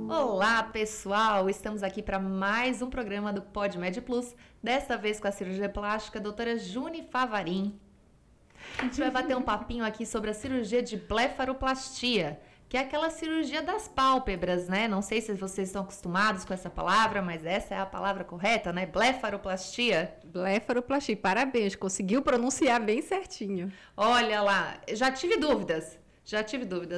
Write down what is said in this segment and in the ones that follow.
Olá, pessoal! Estamos aqui para mais um programa do PodMed Plus, desta vez com a cirurgia plástica doutora Juni Favarin. A gente vai bater um papinho aqui sobre a cirurgia de blefaroplastia, que é aquela cirurgia das pálpebras, né? Não sei se vocês estão acostumados com essa palavra, mas essa é a palavra correta, né? Blefaroplastia. Blefaroplastia, parabéns, conseguiu pronunciar bem certinho. Olha lá, já tive dúvidas,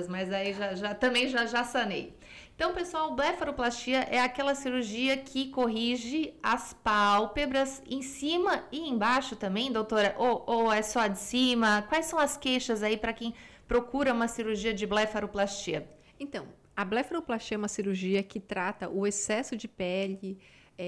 mas aí também já sanei. Então, pessoal, blefaroplastia é aquela cirurgia que corrige as pálpebras em cima e embaixo também, doutora? Ou é só a de cima? Quais são as queixas aí para quem procura uma cirurgia de blefaroplastia? Então, a blefaroplastia é uma cirurgia que trata o excesso de pele,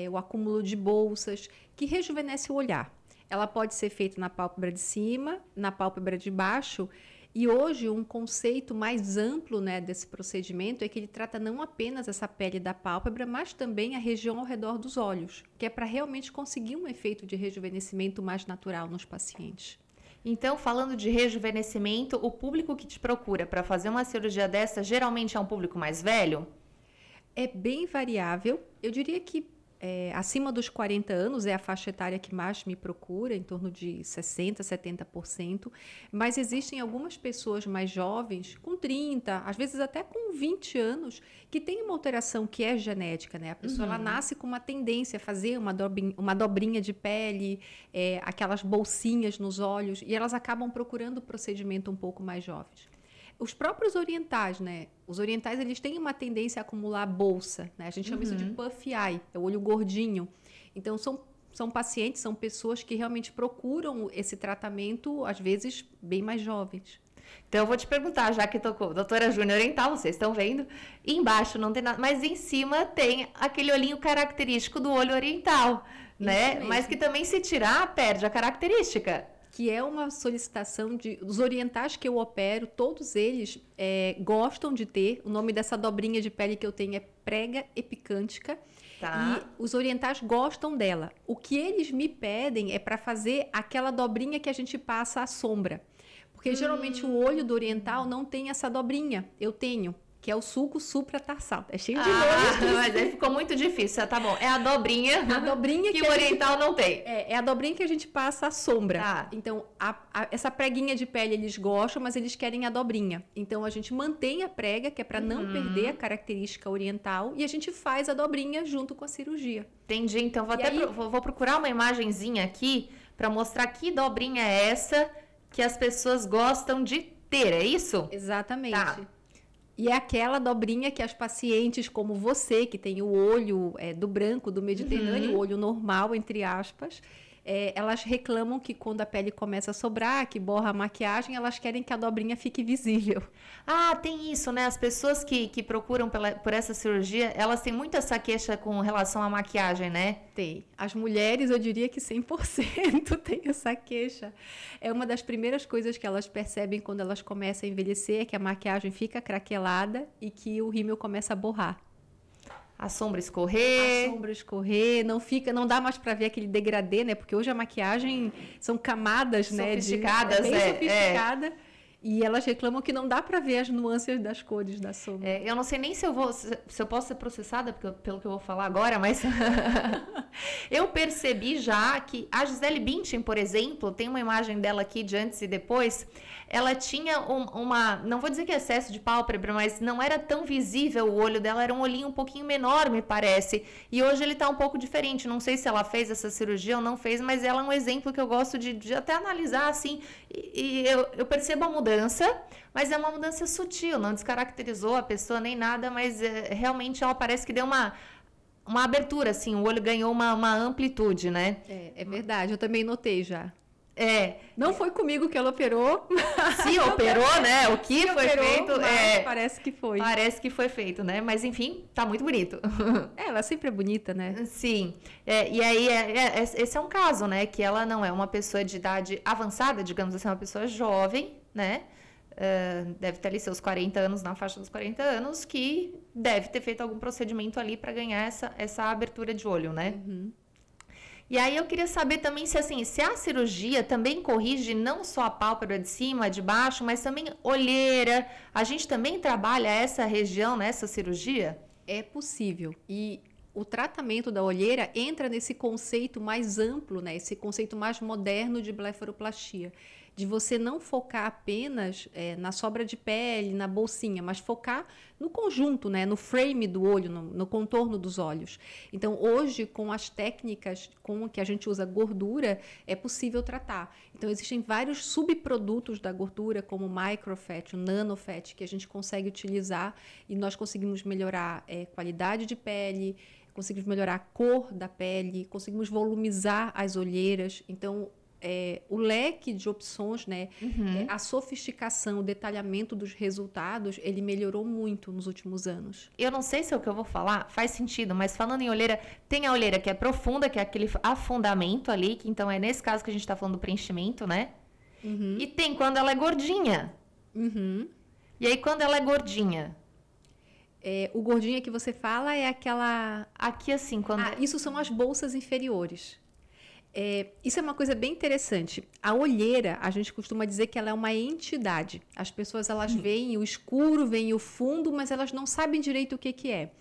o acúmulo de bolsas, que rejuvenesce o olhar. Ela pode ser feita na pálpebra de cima, na pálpebra de baixo. E hoje um conceito mais amplo, né, desse procedimento é que ele trata não apenas essa pele da pálpebra, mas também a região ao redor dos olhos, que é para realmente conseguir um efeito de rejuvenescimento mais natural nos pacientes. Então, falando de rejuvenescimento, o público que te procura para fazer uma cirurgia dessa geralmente é um público mais velho? É bem variável. Eu diria que acima dos 40 anos é a faixa etária que mais me procura, em torno de 60%, 70%, mas existem algumas pessoas mais jovens, com 30, às vezes até com 20 anos, que têm uma alteração que é genética, né? A pessoa ela nasce com uma tendência a fazer uma dobrinha de pele, aquelas bolsinhas nos olhos, e elas acabam procurando o procedimento um pouco mais jovens. Os próprios orientais, né? Os orientais, eles têm uma tendência a acumular bolsa, né? A gente chama isso de puffy eye, é o olho gordinho. Então, são pacientes, são pessoas que realmente procuram esse tratamento, às vezes, bem mais jovens. Então, eu vou te perguntar, já que tocou, doutora Júnior Oriental, vocês estão vendo, embaixo não tem nada, mas em cima tem aquele olhinho característico do olho oriental, né? Mas que também, se tirar, perde a característica. Que é uma solicitação dos orientais que eu opero, todos eles gostam de ter. O nome dessa dobrinha de pele que eu tenho é prega epicântica. Tá. E os orientais gostam dela. O que eles me pedem é para fazer aquela dobrinha que a gente passa à sombra. Porque geralmente o olho do oriental não tem essa dobrinha. Eu tenho. Que é o sulco supratarsal. É cheio de nomes. Mas aí ficou muito difícil, tá bom. É a dobrinha que o oriental não tem. É a dobrinha que a gente passa à sombra. Tá. Então, essa preguinha de pele eles gostam, mas eles querem a dobrinha. Então, a gente mantém a prega, que é para não perder a característica oriental, e a gente faz a dobrinha junto com a cirurgia. Entendi. Então, vou procurar uma imagenzinha aqui para mostrar que dobrinha é essa que as pessoas gostam de ter, é isso? Exatamente. Tá. E é aquela dobrinha que as pacientes como você, que tem o olho do branco, do Mediterrâneo, o olho normal, entre aspas, elas reclamam que quando a pele começa a sobrar, que borra a maquiagem, elas querem que a dobrinha fique visível. Ah, tem isso, né? As pessoas que procuram por essa cirurgia, elas têm muito essa queixa com relação à maquiagem, né? Tem. As mulheres, eu diria que 100% tem essa queixa. É uma das primeiras coisas que elas percebem quando elas começam a envelhecer, é que a maquiagem fica craquelada e que o rímel começa a borrar. A sombra escorrer. Não dá mais para ver aquele degradê, né? Porque hoje a maquiagem são camadas, né? Sofisticadas, bem sofisticada. E elas reclamam que não dá para ver as nuances das cores da sombra. Eu não sei nem se eu posso ser processada pelo que eu vou falar agora, mas eu percebi já que a Gisele Bündchen, por exemplo, tem uma imagem dela aqui de antes e depois, ela tinha não vou dizer que excesso de pálpebra, mas não era tão visível o olho dela, era um olhinho um pouquinho menor, me parece. E hoje ele tá um pouco diferente, não sei se ela fez essa cirurgia ou não fez, mas ela é um exemplo que eu gosto de até analisar, assim, e eu percebo a mudança, mas é uma mudança sutil, não descaracterizou a pessoa nem nada, mas realmente ela parece que deu uma abertura, assim, o olho ganhou uma amplitude, né? É verdade, eu também notei já. Não foi comigo que ela operou. Se operou, né? O que foi feito. Parece que foi. Parece que foi feito, né? Mas enfim, tá muito bonito. Ela sempre é bonita, né? Sim. E aí, esse é um caso, né? Que ela não é uma pessoa de idade avançada, digamos assim, uma pessoa jovem, né? Deve ter ali seus 40 anos, na faixa dos 40 anos, que deve ter feito algum procedimento ali para ganhar essa abertura de olho, né? E aí eu queria saber também se assim, se a cirurgia também corrige não só a pálpebra de cima, de baixo, mas também olheira. A gente também trabalha essa região nessa cirurgia? É possível. E o tratamento da olheira entra nesse conceito mais amplo, né? Esse conceito mais moderno de blefaroplastia. De você não focar apenas na sobra de pele, na bolsinha, mas focar no conjunto, né? No frame do olho, no contorno dos olhos. Então, hoje, com as técnicas com que a gente usa gordura, é possível tratar. Então, existem vários subprodutos da gordura, como o microfat, o nanofat, que a gente consegue utilizar e nós conseguimos melhorar qualidade de pele, conseguimos melhorar a cor da pele, conseguimos volumizar as olheiras. Então, o leque de opções, né? A sofisticação, o detalhamento dos resultados, ele melhorou muito nos últimos anos. Eu não sei se é o que eu vou falar faz sentido, mas falando em olheira, tem a olheira que é profunda, que é aquele afundamento ali, que então é nesse caso que a gente está falando do preenchimento, né? E tem quando ela é gordinha. E aí, quando ela é gordinha? O gordinha que você fala é aquela... Aqui assim, quando... isso são as bolsas inferiores. Isso é uma coisa bem interessante. A olheira, a gente costuma dizer que ela é uma entidade. As pessoas, elas veem o escuro, veem o fundo, mas elas não sabem direito o que é.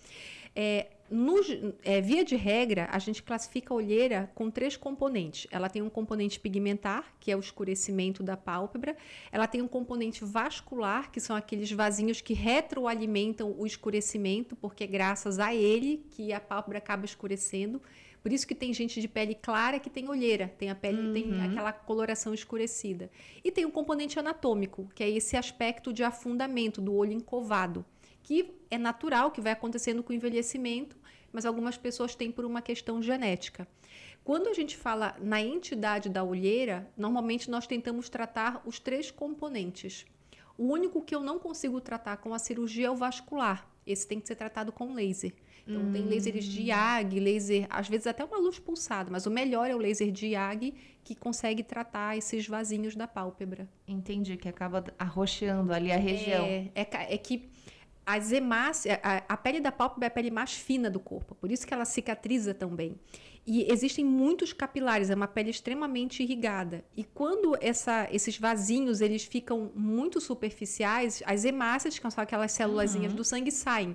Via de regra, a gente classifica a olheira com 3 componentes. Ela tem um componente pigmentar, que é o escurecimento da pálpebra. Ela tem um componente vascular, que são aqueles vasinhos que retroalimentam o escurecimento, porque é graças a ele que a pálpebra acaba escurecendo. Por isso que tem gente de pele clara que tem olheira, tem a pele, tem aquela coloração escurecida. E tem um componente anatômico, que é esse aspecto de afundamento do olho encovado, que é natural, que vai acontecendo com o envelhecimento, mas algumas pessoas têm por uma questão genética. Quando a gente fala na entidade da olheira, normalmente nós tentamos tratar os 3 componentes. O único que eu não consigo tratar com a cirurgia é o vascular. Esse tem que ser tratado com laser. Então, tem lasers de IAG, laser, às vezes até uma luz pulsada, mas o melhor é o laser de IAG, que consegue tratar esses vasinhos da pálpebra. Entendi, que acaba arroxeando ali a região. É que as hemácias, a pele da pálpebra é a pele mais fina do corpo, por isso que ela cicatriza tão bem. E existem muitos capilares, é uma pele extremamente irrigada. E quando esses vasinhos eles ficam muito superficiais, as hemácias, que são aquelas célulazinhas do sangue, saem.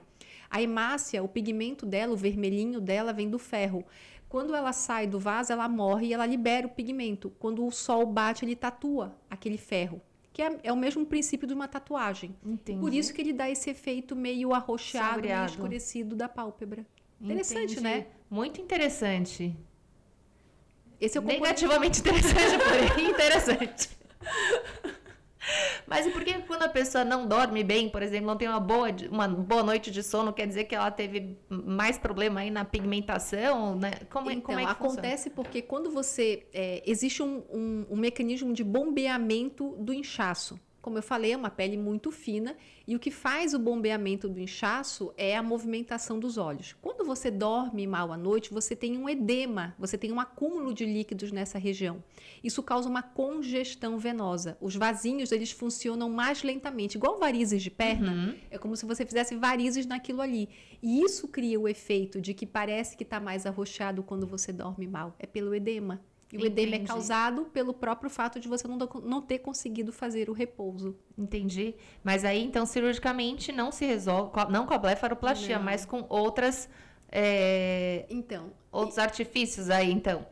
A hemácia, o pigmento dela, o vermelhinho dela, vem do ferro. Quando ela sai do vaso, ela morre e ela libera o pigmento. Quando o sol bate, ele tatua aquele ferro, que é o mesmo princípio de uma tatuagem. Entendi. Por isso que ele dá esse efeito meio arroxeado, meio escurecido da pálpebra. Interessante, né? Muito interessante. Esse é o negativamente interessante, porém interessante. Mas e por que quando a pessoa não dorme bem, por exemplo, não tem uma boa noite de sono, quer dizer que ela teve mais problema aí na pigmentação, né? Como é que acontece funciona? porque quando você... existe um mecanismo de bombeamento do inchaço. Como eu falei, é uma pele muito fina e o que faz o bombeamento do inchaço é a movimentação dos olhos. Quando você dorme mal à noite, você tem um edema, você tem um acúmulo de líquidos nessa região. Isso causa uma congestão venosa. Os vasinhos, eles funcionam mais lentamente, igual varizes de perna. É como se você fizesse varizes naquilo ali. E isso cria o efeito de que parece que está mais arroxeado quando você dorme mal. É pelo edema. E o edema é causado pelo próprio fato de você não ter conseguido fazer o repouso. Entendi. Mas aí, então, cirurgicamente, não se resolve, não com a blefaroplastia, mas com outros artifícios aí, então.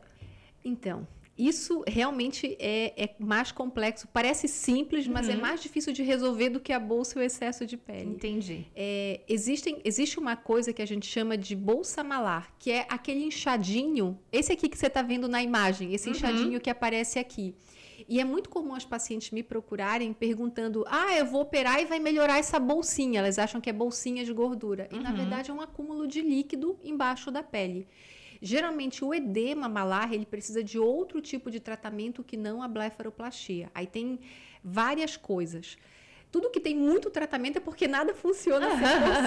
Então, isso realmente é mais complexo. Parece simples, mas é mais difícil de resolver do que a bolsa e o excesso de pele. Entendi. Existe uma coisa que a gente chama de bolsa malar, que é aquele inchadinho, esse aqui que você está vendo na imagem, esse inchadinho que aparece aqui. E é muito comum as pacientes me procurarem perguntando: eu vou operar e vai melhorar essa bolsinha. Elas acham que é bolsinha de gordura. E, na verdade, é um acúmulo de líquido embaixo da pele. Geralmente, o edema malar, ele precisa de outro tipo de tratamento que não a blefaroplastia. Aí tem várias coisas. Tudo que tem muito tratamento é porque nada funciona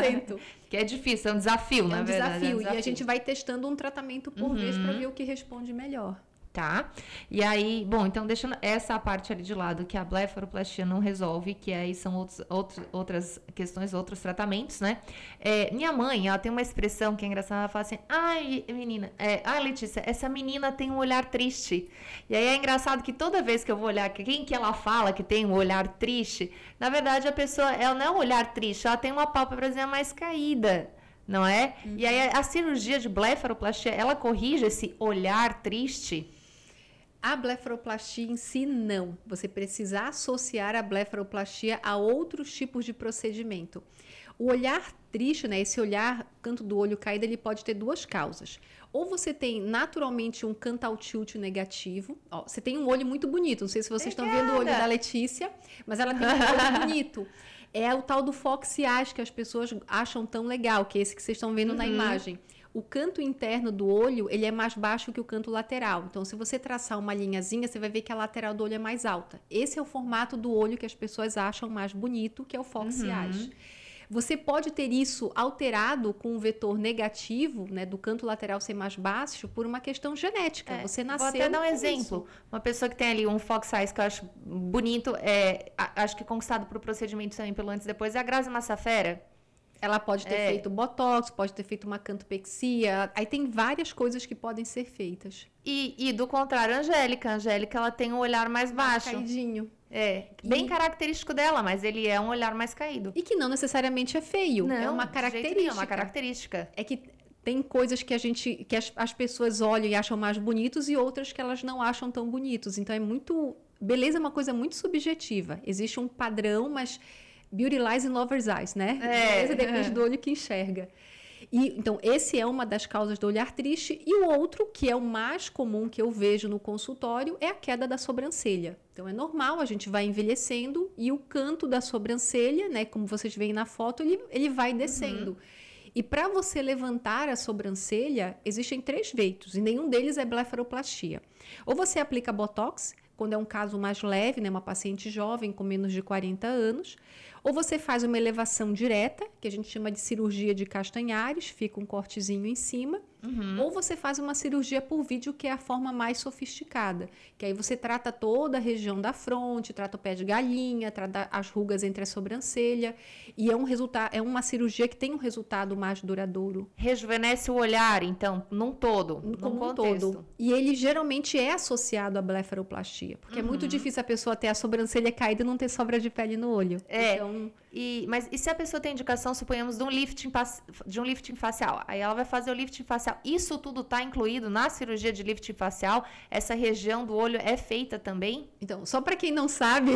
100%. Que é difícil, é um desafio, na verdade. É um desafio. E a gente vai testando um tratamento por vez para ver o que responde melhor. Tá? E aí, bom, então deixando essa parte ali de lado, que a blefaroplastia não resolve, que aí são outras questões, outros tratamentos, né? Minha mãe, ela tem uma expressão que é engraçada, ela fala assim, ai, menina, Letícia, essa menina tem um olhar triste. E aí é engraçado que toda vez que eu vou olhar quem que ela fala que tem um olhar triste, na verdade a pessoa, ela não é um olhar triste, ela tem uma pálpebra mais caída. Não é? Uhum. E aí a cirurgia de blefaroplastia, ela corrige esse olhar triste? A blefaroplastia em si, não. Você precisa associar a blefaroplastia a outros tipos de procedimento. O olhar triste, né, esse olhar, canto do olho caído, ele pode ter duas causas. Ou você tem naturalmente um cantal tilt negativo. Ó, você tem um olho muito bonito. Não sei se vocês estão vendo o olho da Letícia, mas ela tem um olho bonito. É o tal do fox eyes que as pessoas acham tão legal, que é esse que vocês estão vendo na imagem. O canto interno do olho, ele é mais baixo que o canto lateral. Então, se você traçar uma linhazinha, você vai ver que a lateral do olho é mais alta. Esse é o formato do olho que as pessoas acham mais bonito, que é o fox eyes. Você pode ter isso alterado com um vetor negativo, né, do canto lateral ser mais baixo, por uma questão genética. Você nasceu. Vou até dar um exemplo. Uma pessoa que tem ali um fox eyes que eu acho bonito, acho que conquistado por procedimento também pelo antes e depois, é a Grazi Massafera. Ela pode ter feito botox, pode ter feito uma cantopexia. Aí tem várias coisas que podem ser feitas. E do contrário, a Angélica. A Angélica, ela tem um olhar mais baixo. Caidinho. Bem característico dela, mas ele é um olhar mais caído. E que não necessariamente é feio. Não, é uma característica. É uma característica. É que tem coisas que as pessoas olham e acham mais bonitos e outras que elas não acham tão bonitos. Então é muito... Beleza é uma coisa muito subjetiva. Existe um padrão, mas... Beauty lies in lover's eyes, né? Beleza depende do olho que enxerga. Então, esse é uma das causas do olhar triste. E o outro, que é o mais comum que eu vejo no consultório, é a queda da sobrancelha. Então, é normal, a gente vai envelhecendo e o canto da sobrancelha, né? Como vocês veem na foto, ele vai descendo. E para você levantar a sobrancelha, existem 3 jeitos, e nenhum deles é blefaroplastia. Ou você aplica botox, quando é um caso mais leve, né, uma paciente jovem com menos de 40 anos, ou você faz uma elevação direta, que a gente chama de cirurgia de Castanhares, fica um cortezinho em cima, ou você faz uma cirurgia por vídeo, que é a forma mais sofisticada, que aí você trata toda a região da fronte, trata o pé de galinha, trata as rugas entre a sobrancelha, e é uma cirurgia que tem um resultado mais duradouro. Rejuvenesce o olhar, então, num todo, num contexto. Todo. E ele geralmente é associado à blefaroplastia, porque é muito difícil a pessoa ter a sobrancelha caída e não ter sobra de pele no olho. Então... Mas se a pessoa tem indicação, suponhamos, de um lifting facial, aí ela vai fazer o lifting facial, isso tudo está incluído na cirurgia de lifting facial? Essa região do olho é feita também? Então, só para quem não sabe,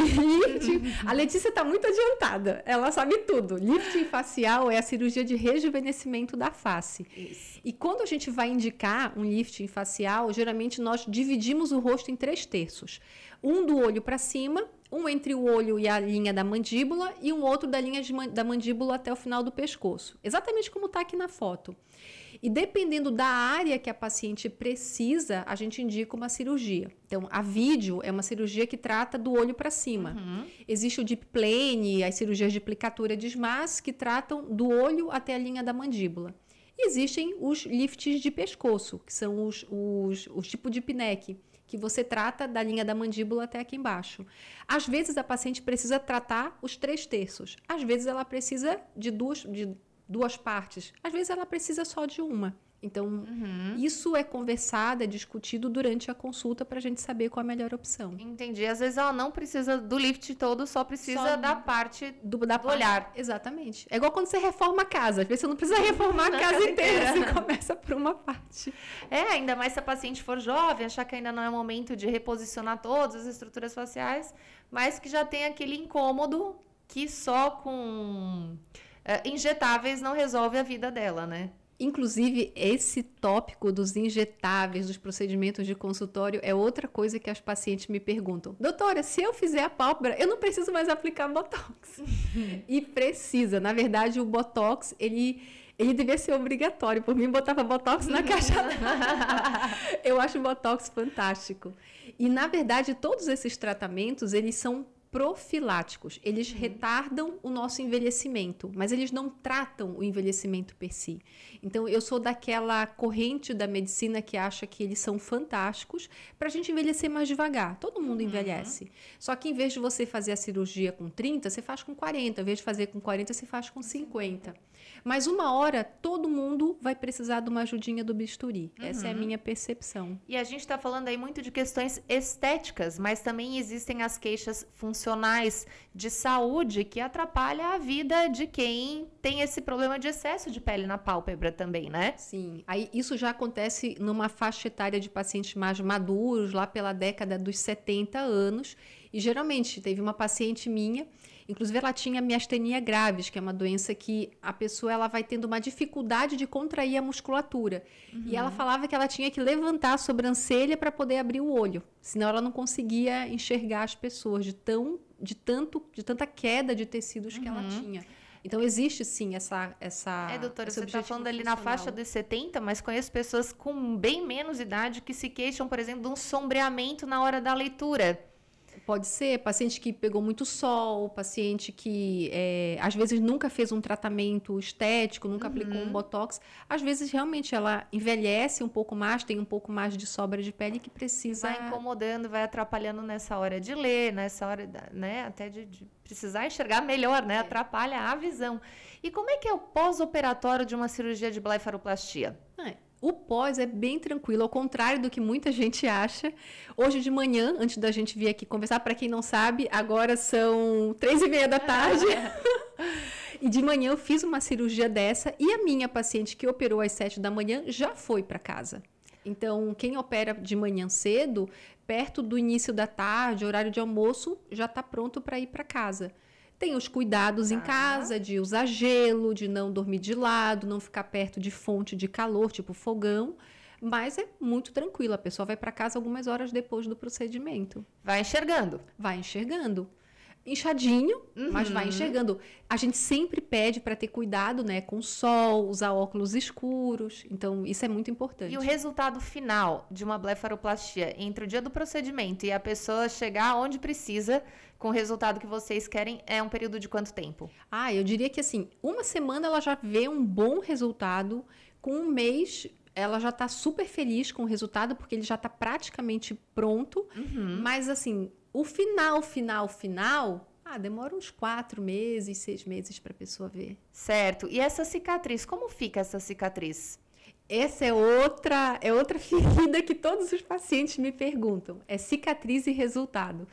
a Letícia está muito adiantada, ela sabe tudo. Lifting facial é a cirurgia de rejuvenescimento da face. Isso. E quando a gente vai indicar um lifting facial, geralmente nós dividimos o rosto em 3 terços. Um do olho para cima, um entre o olho e a linha da mandíbula e um outro da linha da mandíbula até o final do pescoço. Exatamente como está aqui na foto. E dependendo da área que a paciente precisa, a gente indica uma cirurgia. Então, a vídeo é uma cirurgia que trata do olho para cima. Existe o deep plane, as cirurgias de aplicatura de SMAS, que tratam do olho até a linha da mandíbula. E existem os lifts de pescoço, que são os tipos de PNEC, que você trata da linha da mandíbula até aqui embaixo. Às vezes a paciente precisa tratar os 3 terços. Às vezes ela precisa de duas partes. Às vezes ela precisa só de uma. Então, isso é conversado, é discutido durante a consulta para a gente saber qual a melhor opção. Entendi. Às vezes ela não precisa do lift todo, só precisa da parte do olhar. Exatamente. É igual quando você reforma a casa. Às vezes você não precisa reformar a casa inteira. Você começa por uma parte. Ainda mais se a paciente for jovem, achar que ainda não é o momento de reposicionar todas as estruturas faciais, mas que já tem aquele incômodo que só com injetáveis não resolve a vida dela, né? Inclusive, esse tópico dos injetáveis, dos procedimentos de consultório, é outra coisa que as pacientes me perguntam. Doutora, se eu fizer a pálpebra, eu não preciso mais aplicar Botox. E precisa. Na verdade, o Botox, ele devia ser obrigatório. Por mim, botava Botox na caixa. Eu acho o Botox fantástico. E, na verdade, todos esses tratamentos, eles são profiláticos. Eles retardam o nosso envelhecimento, mas eles não tratam o envelhecimento per si. Então, eu sou daquela corrente da medicina que acha que eles são fantásticos para a gente envelhecer mais devagar. Todo mundo envelhece. Só que em vez de você fazer a cirurgia com 30, você faz com 40. Em vez de fazer com 40, você faz com 50. Mas uma hora, todo mundo vai precisar de uma ajudinha do bisturi. Essa é a minha percepção. E a gente está falando aí muito de questões estéticas, mas também existem as queixas funcionais de saúde que atrapalham a vida de quem tem esse problema de excesso de pele na pálpebra também, né? Sim, aí isso já acontece numa faixa etária de pacientes mais maduros, lá pela década dos 70 anos. E geralmente teve uma paciente minha, inclusive ela tinha miastenia graves, que é uma doença que a pessoa ela vai tendo uma dificuldade de contrair a musculatura. E ela falava que ela tinha que levantar a sobrancelha para poder abrir o olho, senão ela não conseguia enxergar as pessoas de tanta queda de tecidos que ela tinha. Então, existe sim essa doutora, esse você está falando ali na funcional. faixa dos 70, mas conheço pessoas com bem menos idade que se queixam, por exemplo, de um sombreamento na hora da leitura. Pode ser paciente que pegou muito sol, paciente que às vezes nunca fez um tratamento estético, nunca aplicou um botox. Às vezes realmente ela envelhece um pouco mais, tem um pouco mais de sobra de pele que precisa... Vai incomodando, vai atrapalhando nessa hora de ler, nessa hora, né, até de precisar enxergar melhor, né? Atrapalha a visão. E como é que é o pós-operatório de uma cirurgia de blefaroplastia? O pós é bem tranquilo, ao contrário do que muita gente acha. Hoje de manhã, antes da gente vir aqui conversar, para quem não sabe, agora são 3h30 da tarde. E de manhã eu fiz uma cirurgia dessa e a minha paciente que operou às 7 da manhã já foi para casa. Então, quem opera de manhã cedo, perto do início da tarde, horário de almoço, já está pronto para ir para casa. Tem os cuidados em casa, de usar gelo, de não dormir de lado, não ficar perto de fonte de calor, tipo fogão. Mas é muito tranquilo, a pessoa vai para casa algumas horas depois do procedimento. Vai enxergando. Vai enxergando. Inchadinho, mas vai enxergando. A gente sempre pede para ter cuidado, né, com o sol, usar óculos escuros. Então, isso é muito importante. E o resultado final de uma blefaroplastia entre o dia do procedimento e a pessoa chegar onde precisa com o resultado que vocês querem é um período de quanto tempo? Eu diria que assim, uma semana ela já vê um bom resultado, com um mês ela já está super feliz com o resultado, porque ele já está praticamente pronto. Mas assim, o final, demora uns 4 meses, 6 meses para a pessoa ver. Certo. E essa cicatriz, como fica essa cicatriz? Essa é outra ferida que todos os pacientes me perguntam. É cicatriz e resultado.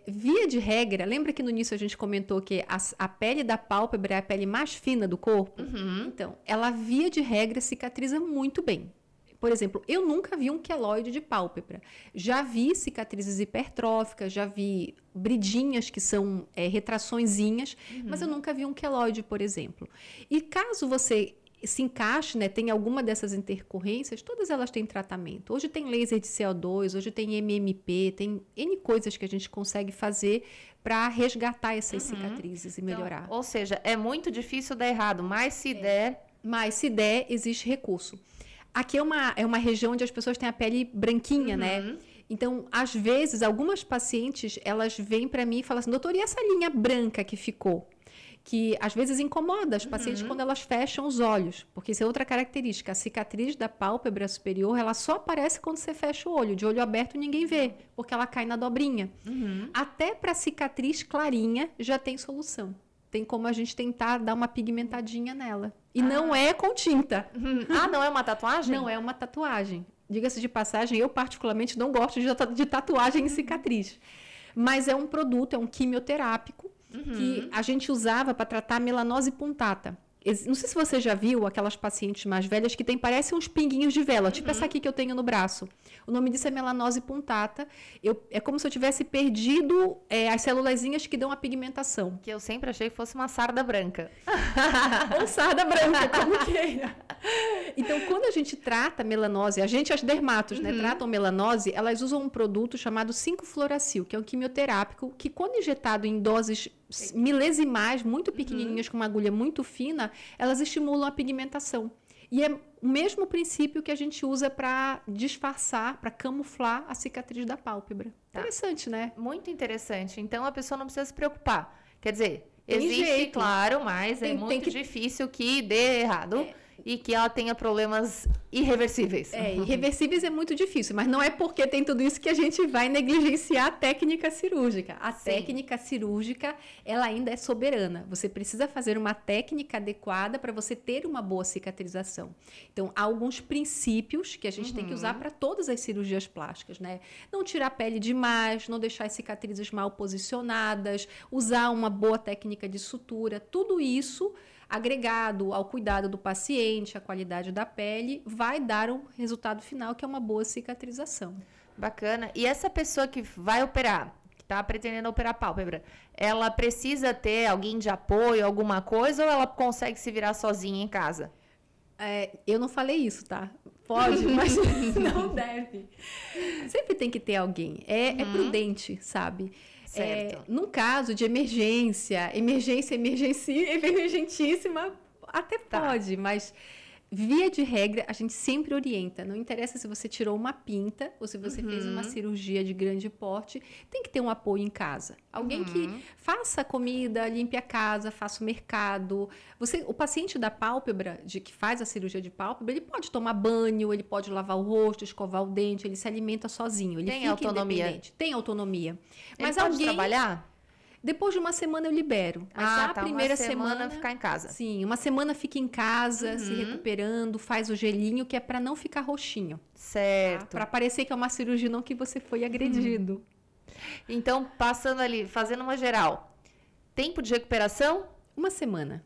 Via de regra, lembra que no início a gente comentou que a pele da pálpebra é a pele mais fina do corpo? Então, ela via de regra cicatriza muito bem. Por exemplo, eu nunca vi um queloide de pálpebra. Já vi cicatrizes hipertróficas, já vi bridinhas que são retraçõezinhas, mas eu nunca vi um queloide, por exemplo. E caso você se encaixe, né, tem alguma dessas intercorrências, todas elas têm tratamento. Hoje tem laser de CO2, hoje tem MMP, tem N coisas que a gente consegue fazer para resgatar essas cicatrizes e melhorar. Então, ou seja, é muito difícil dar errado, mas se der... Mas se der, existe recurso. Aqui é uma região onde as pessoas têm a pele branquinha, né? Então, às vezes, algumas pacientes, elas vêm para mim e falam assim, doutor, e essa linha branca que ficou? Que às vezes incomoda as pacientes quando elas fecham os olhos, porque isso é outra característica. A cicatriz da pálpebra superior, ela só aparece quando você fecha o olho. De olho aberto ninguém vê, porque ela cai na dobrinha. Até para cicatriz clarinha já tem solução. Tem como a gente tentar dar uma pigmentadinha nela. E não é com tinta. Não é uma tatuagem? Não é uma tatuagem. Diga-se de passagem, eu particularmente não gosto de tatuagem em cicatriz. Mas é um produto, é um quimioterápico, que a gente usava para tratar a melanose punctata. Não sei se você já viu aquelas pacientes mais velhas que parecem uns pinguinhos de vela, tipo essa aqui que eu tenho no braço. O nome disso é melanose punctata. É como se eu tivesse perdido as célulazinhas que dão a pigmentação. Que eu sempre achei que fosse uma sarda branca. Ou sarda branca, como queira. Então, quando a gente trata melanose, as dermatos, né, tratam melanose, elas usam um produto chamado 5-fluoracil, que é um quimioterápico, que quando injetado em doses milesimais, muito pequenininhas, com uma agulha muito fina, elas estimulam a pigmentação. E o mesmo princípio que a gente usa para disfarçar, para camuflar a cicatriz da pálpebra. Tá. Interessante, né? Muito interessante. Então, a pessoa não precisa se preocupar. Quer dizer, Tem existe, jeito. claro, mas é muito difícil que dê errado e que ela tenha problemas irreversíveis. Irreversíveis é muito difícil, mas não é porque tem tudo isso que a gente vai negligenciar a técnica cirúrgica. A técnica cirúrgica, ela ainda é soberana. Você precisa fazer uma técnica adequada para você ter uma boa cicatrização. Então, há alguns princípios que a gente tem que usar para todas as cirurgias plásticas, né? Não tirar a pele demais, não deixar as cicatrizes mal posicionadas, usar uma boa técnica de sutura, tudo isso agregado ao cuidado do paciente, à qualidade da pele, vai dar um resultado final que é uma boa cicatrização. Bacana. E essa pessoa que vai operar, que está pretendendo operar a pálpebra, ela precisa ter alguém de apoio, alguma coisa, ou ela consegue se virar sozinha em casa? Eu não falei isso, tá? Pode, mas não deve. Sempre tem que ter alguém. É prudente, sabe? Num caso de emergentíssima, até pode, mas via de regra, a gente sempre orienta. Não interessa se você tirou uma pinta ou se você fez uma cirurgia de grande porte, tem que ter um apoio em casa. Alguém que faça a comida, limpe a casa, faça o mercado. O paciente da pálpebra, que faz a cirurgia de pálpebra, ele pode tomar banho, ele pode lavar o rosto, escovar o dente, ele se alimenta sozinho. Ele tem autonomia. Tem autonomia. Mas ele pode trabalhar? Depois de uma semana eu libero. Mas a primeira semana ficar em casa. Sim, uma semana fica em casa, se recuperando, faz o gelinho, que é para não ficar roxinho. Certo. Para parecer que é uma cirurgia, não que você foi agredido. Então, passando ali, fazendo uma geral. Tempo de recuperação? Uma semana.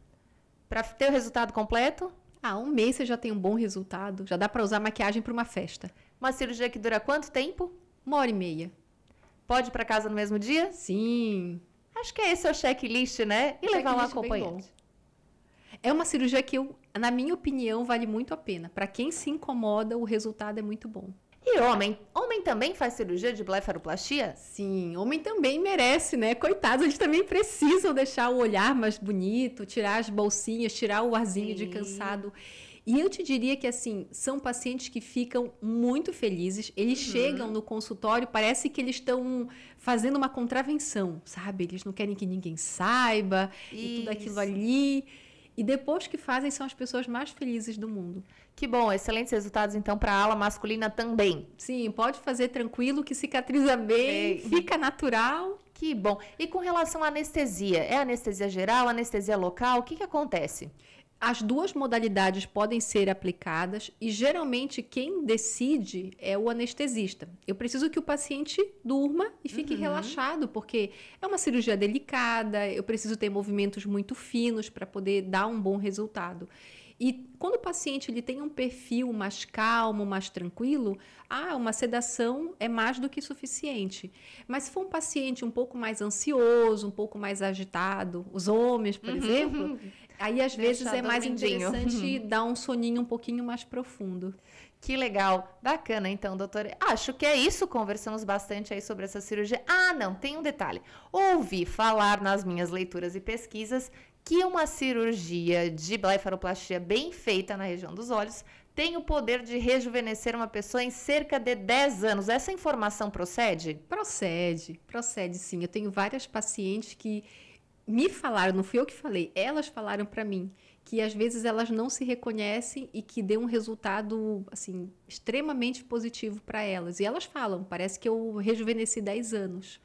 Para ter o resultado completo? Um mês você já tem um bom resultado. Já dá para usar maquiagem para uma festa. Uma cirurgia que dura quanto tempo? 1h30. Pode ir para casa no mesmo dia? Sim. Acho que esse é o checklist, né? E levar um acompanhante. É uma cirurgia que, na minha opinião, vale muito a pena. Para quem se incomoda, o resultado é muito bom. E homem? Homem também faz cirurgia de blefaroplastia? Sim, homem também merece, né? Coitados, eles também precisam deixar o olhar mais bonito, tirar as bolsinhas, tirar o arzinho de cansado. E eu te diria que, assim, são pacientes que ficam muito felizes. Eles chegam no consultório, parece que eles estão fazendo uma contravenção, sabe? Eles não querem que ninguém saiba e tudo aquilo ali. E depois que fazem, são as pessoas mais felizes do mundo. Que bom, excelentes resultados, então, para a ala masculina também. Sim, pode fazer tranquilo, que cicatriza bem, fica natural. Que bom. E com relação à anestesia? É anestesia geral, anestesia local? O que acontece? As duas modalidades podem ser aplicadas e geralmente quem decide é o anestesista. Eu preciso que o paciente durma e fique relaxado, porque é uma cirurgia delicada, eu preciso ter movimentos muito finos para poder dar um bom resultado. E quando o paciente ele tem um perfil mais calmo, mais tranquilo, uma sedação é mais do que suficiente. Mas se for um paciente um pouco mais ansioso, um pouco mais agitado, os homens, por exemplo, aí às vezes é mais interessante dar um soninho um pouquinho mais profundo. Que legal, bacana então, doutora. Acho que é isso, conversamos bastante aí sobre essa cirurgia. Não, tem um detalhe. Ouvi falar nas minhas leituras e pesquisas que uma cirurgia de blefaroplastia bem feita na região dos olhos tem o poder de rejuvenescer uma pessoa em cerca de 10 anos. Essa informação procede? Procede sim. Eu tenho várias pacientes que me falaram, não fui eu que falei, elas falaram para mim que às vezes elas não se reconhecem e que deu um resultado assim extremamente positivo para elas. E elas falam, parece que eu rejuvenesci 10 anos.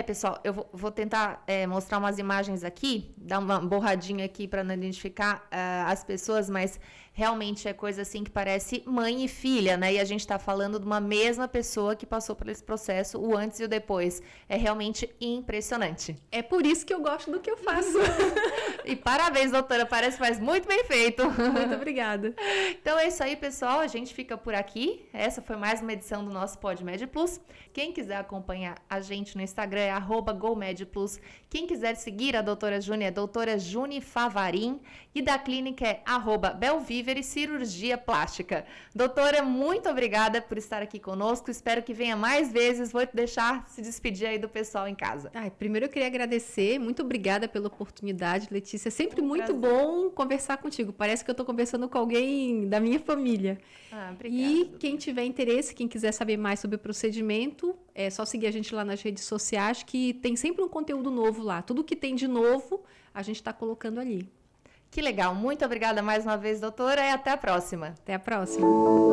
Pessoal, eu vou tentar mostrar umas imagens aqui, dar uma borradinha aqui para não identificar as pessoas, mas realmente é coisa assim que parece mãe e filha, né? E a gente está falando de uma mesma pessoa que passou por esse processo, o antes e o depois. É realmente impressionante. É por isso que eu gosto do que eu faço. E parabéns, doutora, parece que faz muito bem feito. Muito obrigada. Então é isso aí, pessoal, a gente fica por aqui. Essa foi mais uma edição do nosso PodMed Plus. Quem quiser acompanhar a gente no Instagram, Instagram é @GoMedPlus. Quem quiser seguir a doutora Juni é doutora Juni Favarin e da clínica é @Belvivere Cirurgia Plástica. Doutora, muito obrigada por estar aqui conosco. Espero que venha mais vezes. Vou te deixar se despedir aí do pessoal em casa. Primeiro eu queria agradecer. Muito obrigada pela oportunidade, Letícia. É sempre muito bom conversar contigo. Parece que eu estou conversando com alguém da minha família. Obrigada, e quem tiver interesse, quem quiser saber mais sobre o procedimento, é só seguir a gente lá nas redes sociais, que tem sempre um conteúdo novo lá. Tudo que tem de novo, a gente está colocando ali. Que legal. Muito obrigada mais uma vez, doutora, e até a próxima. Até a próxima.